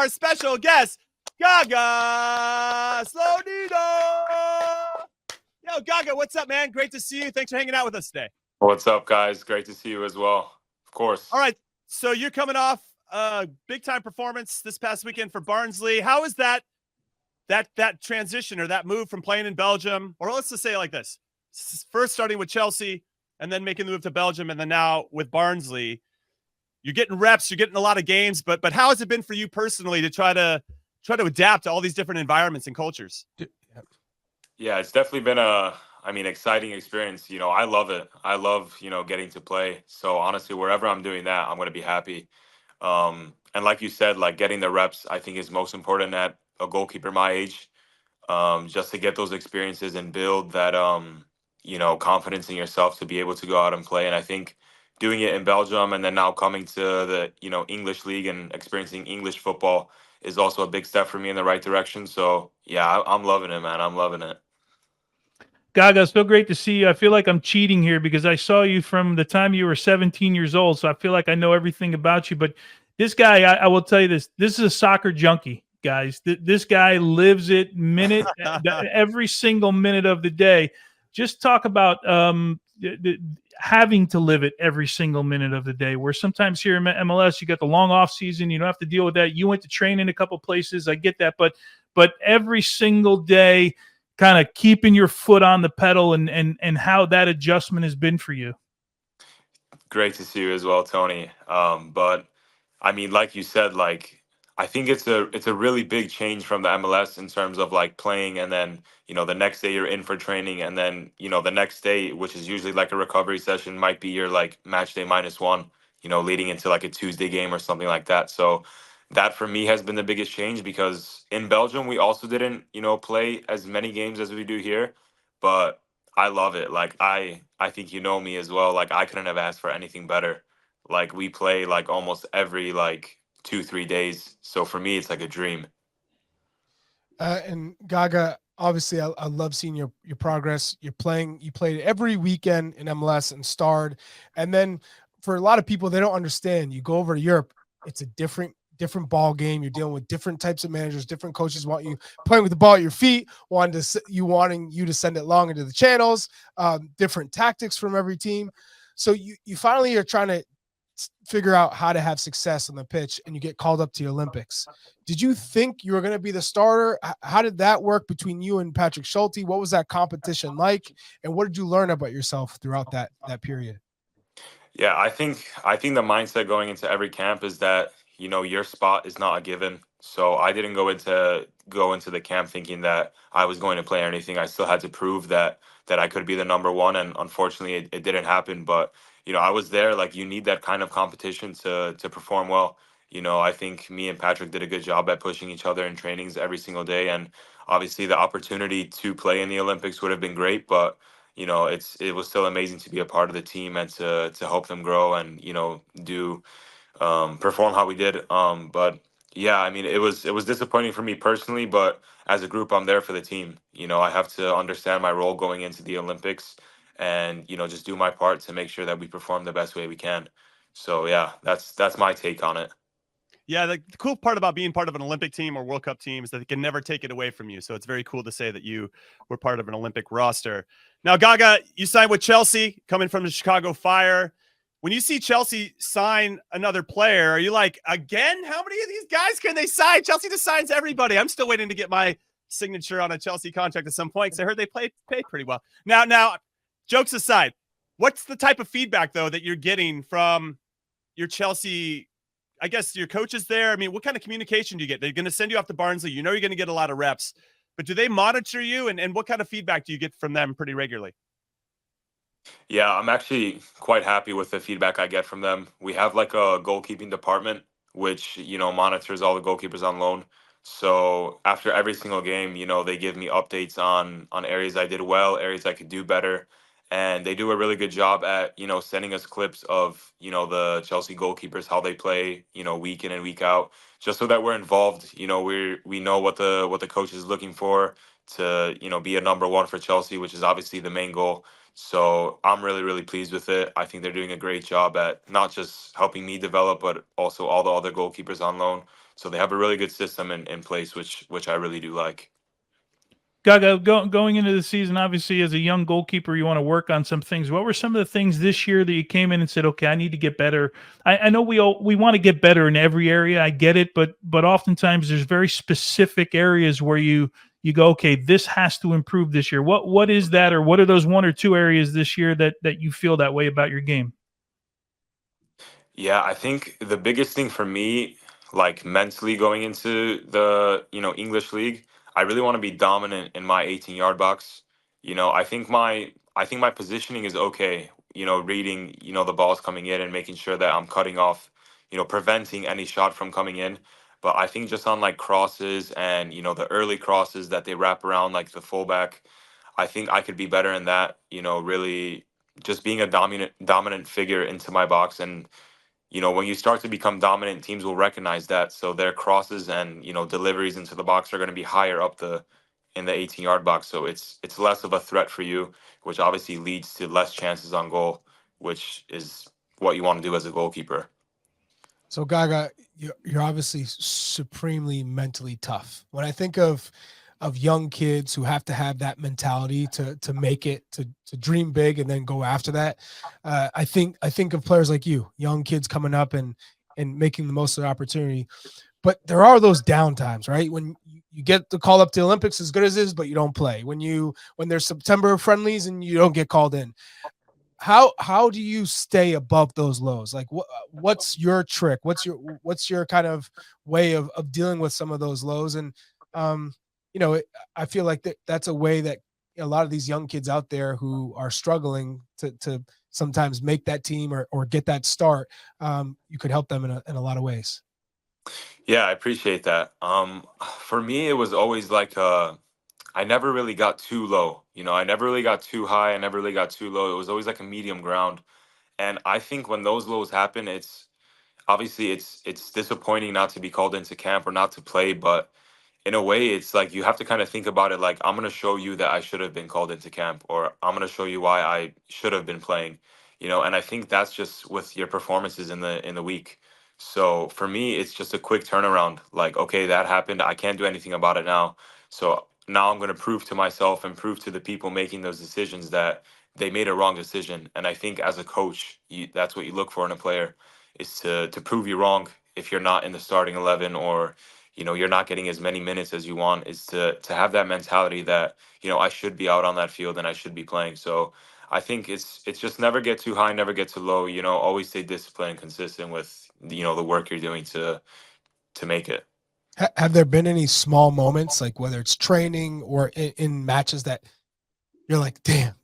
our special guest, Gaga Slonina. Yo, Gaga, what's up, man? Great to see you. Thanks for hanging out with us today. What's up, guys? Great to see you as well. Of course. All right, so you're coming off a big-time performance this past weekend for Barnsley. How is that transition or that move from playing in Belgium, or let's just say it like this: first starting with Chelsea and then making the move to Belgium, and then now with Barnsley? You're getting reps, you're getting a lot of games, but how has it been for you personally to try to adapt to all these different environments and cultures? Yeah, it's definitely been exciting experience. I love it. I love, getting to play. So honestly, wherever I'm doing that, I'm going to be happy. And like you said, like getting the reps, I think is most important at a goalkeeper my age, just to get those experiences and build that, confidence in yourself to be able to go out and play. And I think doing it in Belgium and then now coming to the, English league and experiencing English football is also a big step for me in the right direction. So yeah, I'm loving it, man. I'm loving it. Gaga, it's so great to see you. I feel like I'm cheating here because I saw you from the time you were 17 years old. So I feel like I know everything about you. But this guy, I will tell you this is a soccer junkie, guys. This guy lives it every single minute of the day. Just talk about having to live it every single minute of the day, where sometimes here in MLS, you got the long off season. You don't have to deal with that. You went to train in a couple places. I get that. But every single day, kind of keeping your foot on the pedal and how that adjustment has been for you. Great to see you as well, Tony. But I mean, like you said, like I think it's a really big change from the MLS in terms of like playing and then, the next day you're in for training and then, the next day, which is usually like a recovery session, might be your like match day -1, leading into like a Tuesday game or something like that. So that for me has been the biggest change because in Belgium we also didn't, play as many games as we do here, but I love it. Like I think me as well. Like I couldn't have asked for anything better. Like we play like almost every like 2-3 days. So for me it's like a dream. And Gaga, obviously, I love seeing your progress. You played every weekend in MLS and starred. And then for a lot of people, they don't understand. You go over to Europe, it's a different ball game. You're dealing with different types of managers, different coaches want you playing with the ball at your feet, wanting you to send it long into the channels, different tactics from every team. So you finally are trying to figure out how to have success on the pitch, and you get called up to the Olympics. Did you think you were going to be the starter? How did that work between you and Patrick Schulte? What was that competition like? And what did you learn about yourself throughout that period? Yeah, I think the mindset going into every camp is that, your spot is not a given. So I didn't go into the camp thinking that I was going to play or anything. I still had to prove that I could be the number one, and unfortunately it didn't happen. But I was there. Like you need that kind of competition to perform well. I think me and Patrick did a good job at pushing each other in trainings every single day, and obviously the opportunity to play in the Olympics would have been great, but it was still amazing to be a part of the team and to help them grow and do perform how we did. But yeah, I mean, it was disappointing for me personally, but as a group, I'm there for the team. I have to understand my role going into the Olympics, and just do my part to make sure that we perform the best way we can. So yeah, that's my take on it. Yeah, the cool part about being part of an Olympic team or World Cup team is that they can never take it away from you. So it's very cool to say that you were part of an Olympic roster. Now, Gaga, you signed with Chelsea, coming from the Chicago Fire. When you see Chelsea sign another player, are you like, again, how many of these guys can they sign? Chelsea just signs everybody. I'm still waiting to get my signature on a Chelsea contract at some point because I heard they pay pretty well. Now, jokes aside, what's the type of feedback, though, that you're getting from your Chelsea, I guess, your coaches there? I mean, what kind of communication do you get? They're going to send you off to Barnsley. You're going to get a lot of reps. But do they monitor you? And what kind of feedback do you get from them pretty regularly? Yeah, I'm actually quite happy with the feedback I get from them. We have like a goalkeeping department, which, monitors all the goalkeepers on loan. So after every single game, they give me updates on areas I did well, areas I could do better. And they do a really good job at, sending us clips of, the Chelsea goalkeepers, how they play, week in and week out, just so that we're involved. We know what the coach is looking for to, be a number one for Chelsea, which is obviously the main goal. So I'm really, really pleased with it. I think they're doing a great job at not just helping me develop, but also all the other goalkeepers on loan. So they have a really good system in place, which I really do like. Gaga, going into the season, obviously, as a young goalkeeper, you want to work on some things. What were some of the things this year that you came in and said, "Okay, I need to get better"? I know we want to get better in every area. I get it, but oftentimes there's very specific areas where you go, "Okay, this has to improve this year." What is that, or what are those one or two areas this year that you feel that way about your game? Yeah, I think the biggest thing for me, like mentally going into the, English league, I really want to be dominant in my 18-yard box. I think my positioning is okay, reading, the balls coming in and making sure that I'm cutting off, preventing any shot from coming in. But I think just on like crosses and, the early crosses that they wrap around like the fullback, I think I could be better in that, really just being a dominant figure into my box. And when you start to become dominant, teams will recognize that. So their crosses and deliveries into the box are going to be higher up the in the 18-yard box. So it's less of a threat for you, which obviously leads to less chances on goal, which is what you want to do as a goalkeeper. So Gaga, you're obviously supremely mentally tough. When I think of young kids who have to have that mentality to make it, to dream big and then go after that, I think of players like you, young kids coming up and making the most of the opportunity. But there are those down times, right? When you get the call up to the Olympics as good as it is, but you don't play. When there's September friendlies and you don't get called in. How do you stay above those lows? Like what's your trick? What's your kind of way of dealing with some of those lows? And um, I feel like that's a way that a lot of these young kids out there who are struggling to sometimes make that team or get that start, you could help them in a lot of ways. Yeah, I appreciate that. For me, it was always like I never really got too low. I never really got too high. I never really got too low. It was always like a medium ground. And I think when those lows happen, it's obviously it's disappointing not to be called into camp or not to play, but in a way it's like you have to kind of think about it like I'm going to show you that I should have been called into camp, or I'm going to show you why I should have been playing. And I think that's just with your performances in the week. So for me it's just a quick turnaround, like okay, that happened, I can't do anything about it now. So now I'm going to prove to myself and prove to the people making those decisions that they made a wrong decision. And I think as a coach, that's what you look for in a player, is to prove you wrong if you're not in the starting 11, or you're not getting as many minutes as you want, is to have that mentality that I should be out on that field and I should be playing. So I think it's just never get too high, never get too low. Always stay disciplined and consistent with the work you're doing to make it. Have there been any small moments, like whether it's training or in matches, that you're like, damn,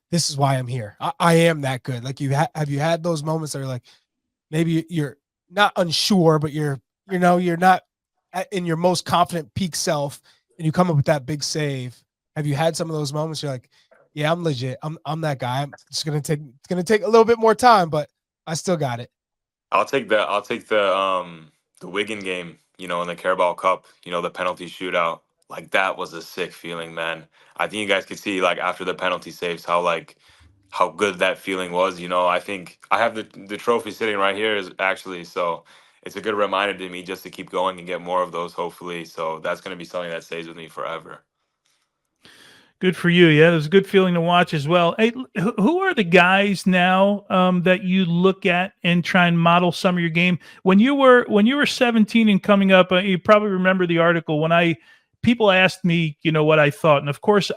this is why I'm here. I am that good. Like have you had those moments that are like, maybe you're not unsure, but you're not in your most confident peak self, and you come up with that big save? Have you had some of those moments? You're like, yeah, I'm legit. I'm that guy. It's gonna take a little bit more time, but I still got it. I'll take the Wigan game, in the Carabao Cup, the penalty shootout. Like that was a sick feeling, man. I think you guys could see like after the penalty saves how good that feeling was. I think I have the trophy sitting right here is actually, so it's a good reminder to me just to keep going and get more of those, hopefully. So that's going to be something that stays with me forever. Good for you. Yeah, it was a good feeling to watch as well. Hey, who are the guys now that you look at and try and model some of your game? When you were 17 and coming up, you probably remember the article when people asked me, what I thought, and of course,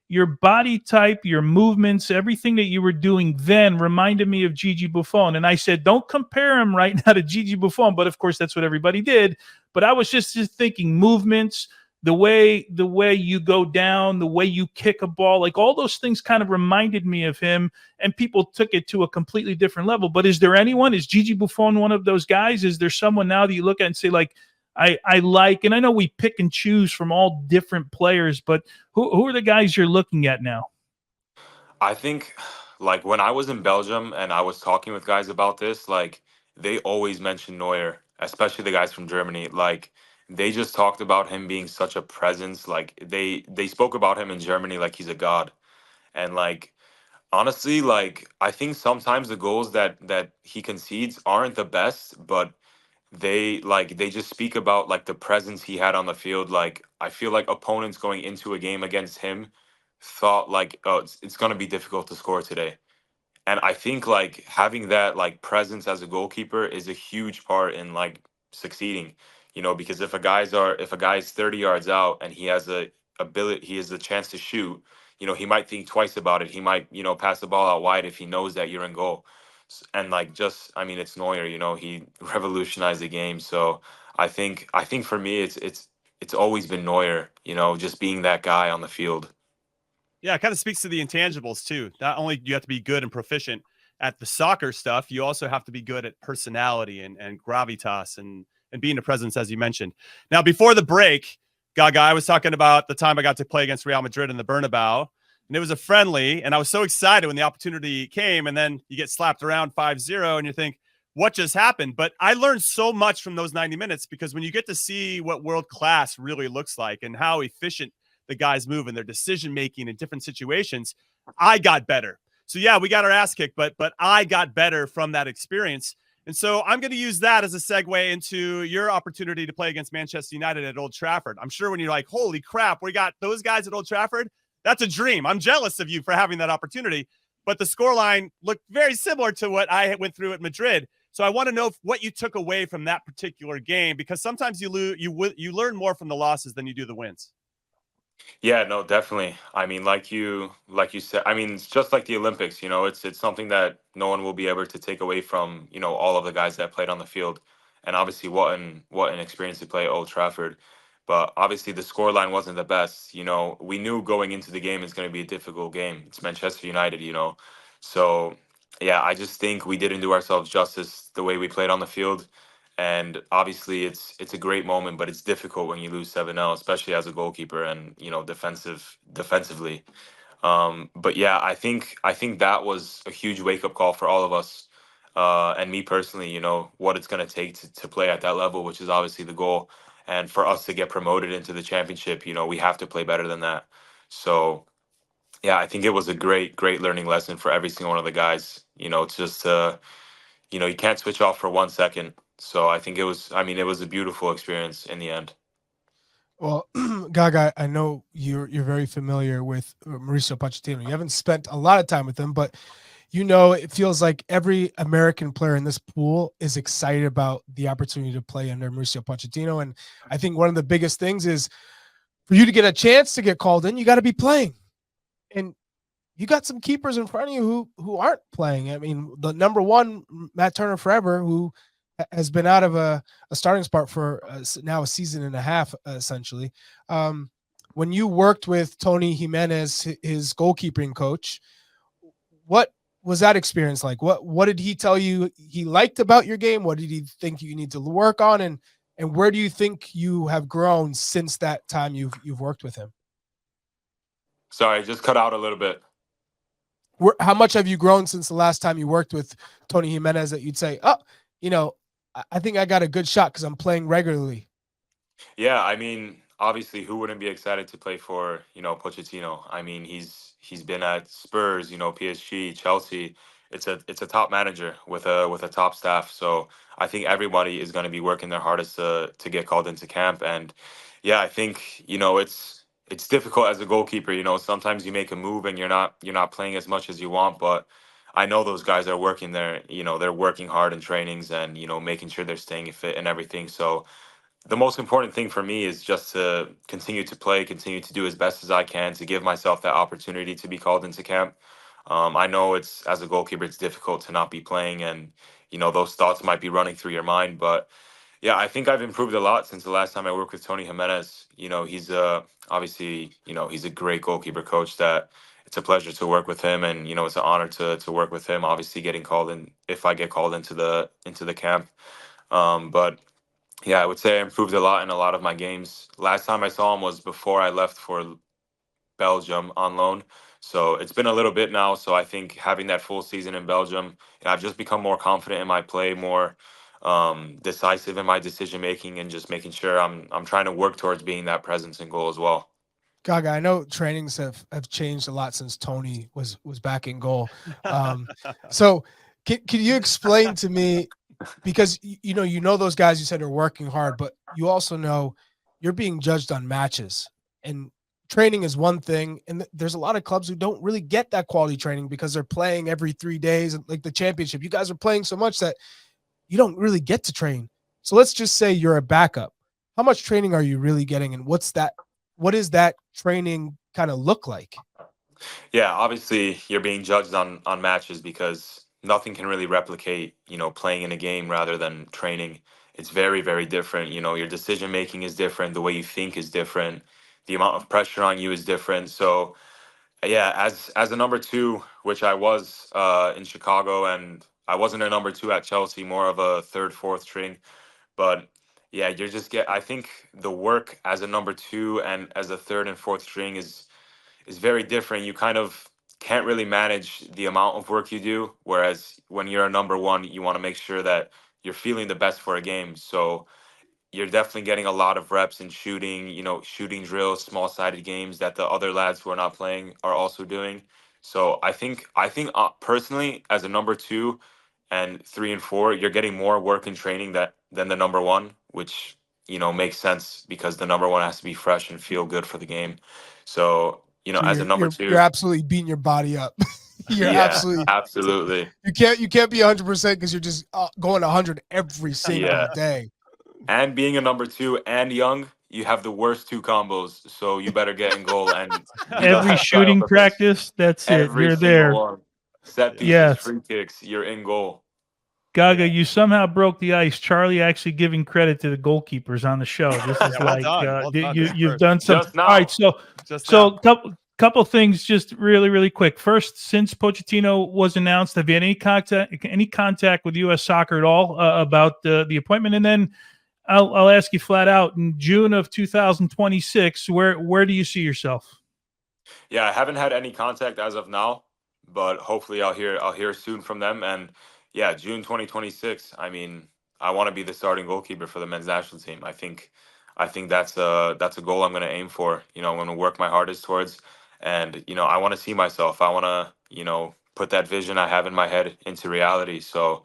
your body type, your movements, everything that you were doing then reminded me of Gigi Buffon, and I said, don't compare him right now to Gigi Buffon, but of course, that's what everybody did. But I was just thinking movements, the way you go down, the way you kick a ball, like all those things kind of reminded me of him, and people took it to a completely different level. But is Gigi Buffon one of those guys? Is there someone now that you look at and say, like, I like, and I know we pick and choose from all different players, but who are the guys you're looking at now? I think like when I was in Belgium and I was talking with guys about this, like they always mentioned Neuer, especially the guys from Germany. Like they just talked about him being such a presence. Like they spoke about him in Germany like he's a god. And like honestly, like I think sometimes the goals that he concedes aren't the best, but they just speak about like the presence he had on the field. Like I feel like opponents going into a game against him thought like, oh, it's going to be difficult to score today. And I think like having that like presence as a goalkeeper is a huge part in like succeeding. Because if a guy's 30 yards out and he has the chance to shoot, he might think twice about it. He might, pass the ball out wide if he knows that you're in goal. And like just I mean it's Neuer, he revolutionized the game. So I think for me it's always been Neuer, just being that guy on the field. Yeah, it kind of speaks to the intangibles too. Not only do you have to be good and proficient at the soccer stuff, you also have to be good at personality and gravitas and being a presence, as you mentioned. Now, before the break, Gaga, I was talking about the time I got to play against Real Madrid in the Bernabeu, and it was a friendly, and I was so excited when the opportunity came, and then you get slapped around 5-0, and you think, what just happened? But I learned so much from those 90 minutes because when you get to see what world class really looks like and how efficient the guys move and their decision making in different situations, I got better. So yeah, we got our ass kicked, but I got better from that experience. And so I'm going to use that as a segue into your opportunity to play against Manchester United at Old Trafford. I'm sure when you're like, holy crap, we got those guys at Old Trafford, that's a dream. I'm jealous of you for having that opportunity. But the scoreline looked very similar to what I went through at Madrid. So I want to know what you took away from that particular game, because sometimes you learn more from the losses than you do the wins. Yeah, no, definitely. I mean, like you said, I mean, it's just like the Olympics, it's something that no one will be able to take away from, all of the guys that played on the field. And obviously what an experience to play at Old Trafford. But obviously the scoreline wasn't the best. We knew going into the game it's going to be a difficult game. It's Manchester United. So yeah, I just think we didn't do ourselves justice the way we played on the field. And obviously it's a great moment, but it's difficult when you lose 7-0, especially as a goalkeeper and defensively. But yeah, I think that was a huge wake up call for all of us, and me personally. What it's going to take to play at that level, which is obviously the goal. And for us to get promoted into the championship, we have to play better than that. So yeah, I think it was a great learning lesson for every single one of the guys. It's just you can't switch off for 1 second. So I think it was a beautiful experience in the end. Well, Gaga, I know you're very familiar with Mauricio Pochettino. You haven't spent a lot of time with him, but it feels like every American player in this pool is excited about the opportunity to play under Mauricio Pochettino. And I think one of the biggest things is for you to get a chance to get called in, you got to be playing. And you got some keepers in front of you who aren't playing. I mean, the number one, Matt Turner forever, who has been out of a starting spot for now a season and a half, essentially. When you worked with Tony Jimenez, his goalkeeping coach, what was that experience like? What did he tell you he liked about your game? What did he think you need to work on? And where do you think you have grown since that time you've worked with him? Sorry, just cut out a little bit. How much have you grown since the last time you worked with Tony Jimenez that you'd say, oh, I think I got a good shot because I'm playing regularly? Yeah, I mean, obviously, who wouldn't be excited to play for, Pochettino? I mean, he's been at Spurs, PSG, Chelsea. It's a top manager with a top staff. So I think everybody is going to be working their hardest to get called into camp. And yeah, I think it's difficult as a goalkeeper. Sometimes you make a move and you're not playing as much as you want, but I know those guys are working there. They're working hard in trainings and making sure they're staying fit and everything. So the most important thing for me is just to continue to play, continue to do as best as I can to give myself that opportunity to be called into camp. I know as a goalkeeper, it's difficult to not be playing, and those thoughts might be running through your mind. But yeah, I think I've improved a lot since the last time I worked with Tony Jimenez. He's obviously he's a great goalkeeper coach. That it's a pleasure to work with him, and it's an honor to work with him. Obviously, getting called in if I get called into the camp, but yeah, I would say I improved a lot in a lot of my games. Last time I saw him was before I left for Belgium on loan. So it's been a little bit now. So I think having that full season in Belgium, I've just become more confident in my play, more decisive in my decision making, and just making sure I'm trying to work towards being that presence in goal as well. Gaga, I know trainings have changed a lot since Tony was back in goal. So can you explain to me because you know those guys you said are working hard, but you also know you're being judged on matches, and training is one thing, and there's a lot of clubs who don't really get that quality training because they're playing every 3 days, like the championship. You guys are playing so much that you don't really get to train. So let's just say you're a backup. How much training are you really getting, and what is that training kind of look like? Yeah, obviously you're being judged on matches because nothing can really replicate, playing in a game rather than training. It's very, very different. Your decision making is different, the way you think is different, the amount of pressure on you is different. So yeah, as a number two, which I was in Chicago, and I wasn't a number two at Chelsea, more of a third, fourth string. But yeah, I think the work as a number two and as a third and fourth string is very different. You kind of can't really manage the amount of work you do. Whereas when you're a number one, you want to make sure that you're feeling the best for a game. So you're definitely getting a lot of reps in shooting, shooting drills, small sided games that the other lads who are not playing are also doing. So I think personally, as a number two and three and four, you're getting more work and training than the number one, which makes sense because the number one has to be fresh and feel good for the game. So So as a number two, you're absolutely beating your body up. You're yeah, absolutely. You can't be 100% because you're just going 100 every single Yeah. day. And being a number two and young, you have the worst two combos. So you better get in goal and be the Every last guy on shooting the pitch. practice, that's it. Every You're single there. one. Set pieces, Yes. free kicks, you're in goal. Gaga, you somehow broke the ice. Charlie actually giving credit to the goalkeepers on the show. This is well done. Well done. you've done some. Just now. All right, Just so couple things, just really, really quick. First, since Pochettino was announced, have you had any contact with U.S. Soccer at all about the appointment? And then I'll ask you flat out, in June of 2026, where do you see yourself? Yeah, I haven't had any contact as of now, but hopefully I'll hear soon from them. And yeah, June 2026. I mean, I want to be the starting goalkeeper for the men's national team. I think that's a goal I'm going to aim for. I'm going to work my hardest towards, and I want to see myself. I want to put that vision I have in my head into reality. So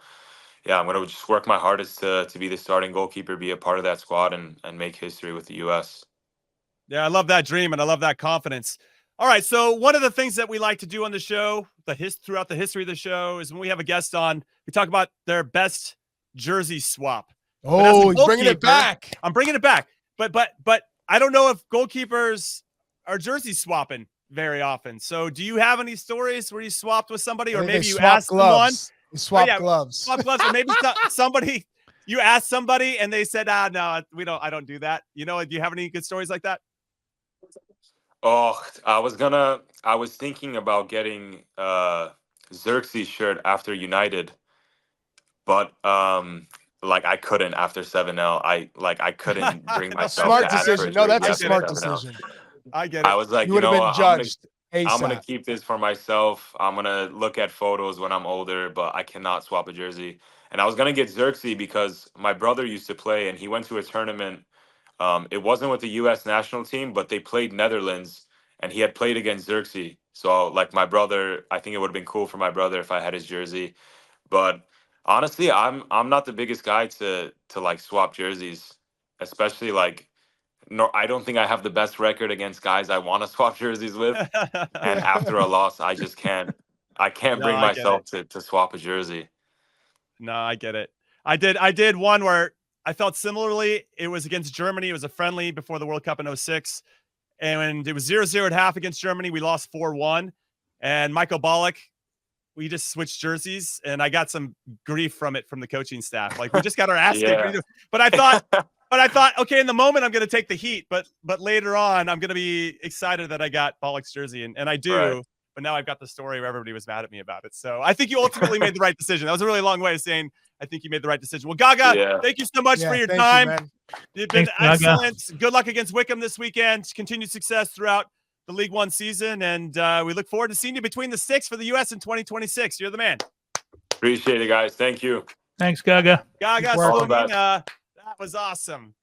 yeah, I'm going to just work my hardest to be the starting goalkeeper, be a part of that squad, and make history with the U.S. Yeah, I love that dream and I love that confidence. All right, so one of the things that we like to do on the show, throughout the history of the show, is when we have a guest on, we talk about their best jersey swap. Oh, he's bringing it back. I'm bringing it back, but I don't know if goalkeepers are jersey swapping very often. So, do you have any stories where you swapped with somebody, or maybe you asked someone? You swap gloves. Swap gloves, or maybe somebody you asked somebody and they said, no, I don't do that. Do you have any good stories like that? Oh, I was thinking about getting Xerxes shirt after United, but I couldn't after 7-0. I couldn't bring myself Smart to ask for decision. a No, jersey that's a after smart 7-0. decision. I get it. I was like, You would have been what, judged. I'm gonna ASAP. keep this for myself. I'm gonna look at photos when I'm older, but I cannot swap a jersey. And I was gonna get Xerxes because my brother used to play, and he went to a tournament. It wasn't with the U.S. national team, but they played Netherlands, and he had played against Xerxes. So, my brother, I think it would have been cool for my brother if I had his jersey. But honestly, I'm not the biggest guy to swap jerseys, especially no, I don't think I have the best record against guys I want to swap jerseys with. And after a loss, I just can't. I can't bring myself to swap a jersey. No, I get it. I did one where I felt similarly. It was against Germany. It was a friendly before the World Cup in 2006. And it was 0-0 at half against Germany. We lost 4-1. And Michael Ballack, we just switched jerseys, and I got some grief from the coaching staff. We just got our ass kicked. Yeah. But I thought, okay, in the moment I'm going to take the heat, but later on I'm going to be excited that I got Ballack's jersey, and I do. Right. But now I've got the story where everybody was mad at me about it. So I think you ultimately made the right decision. That was a really long way of saying I think you made the right decision. Well, Gaga, thank you so much for your time. You've been excellent. Gaga. Good luck against Wickham this weekend. Continued success throughout the League One season, and we look forward to seeing you between the sticks for the U.S. in 2026. You're the man. Appreciate it, guys. Thank you. Thanks, Gaga. Gaga Slonina. That was awesome.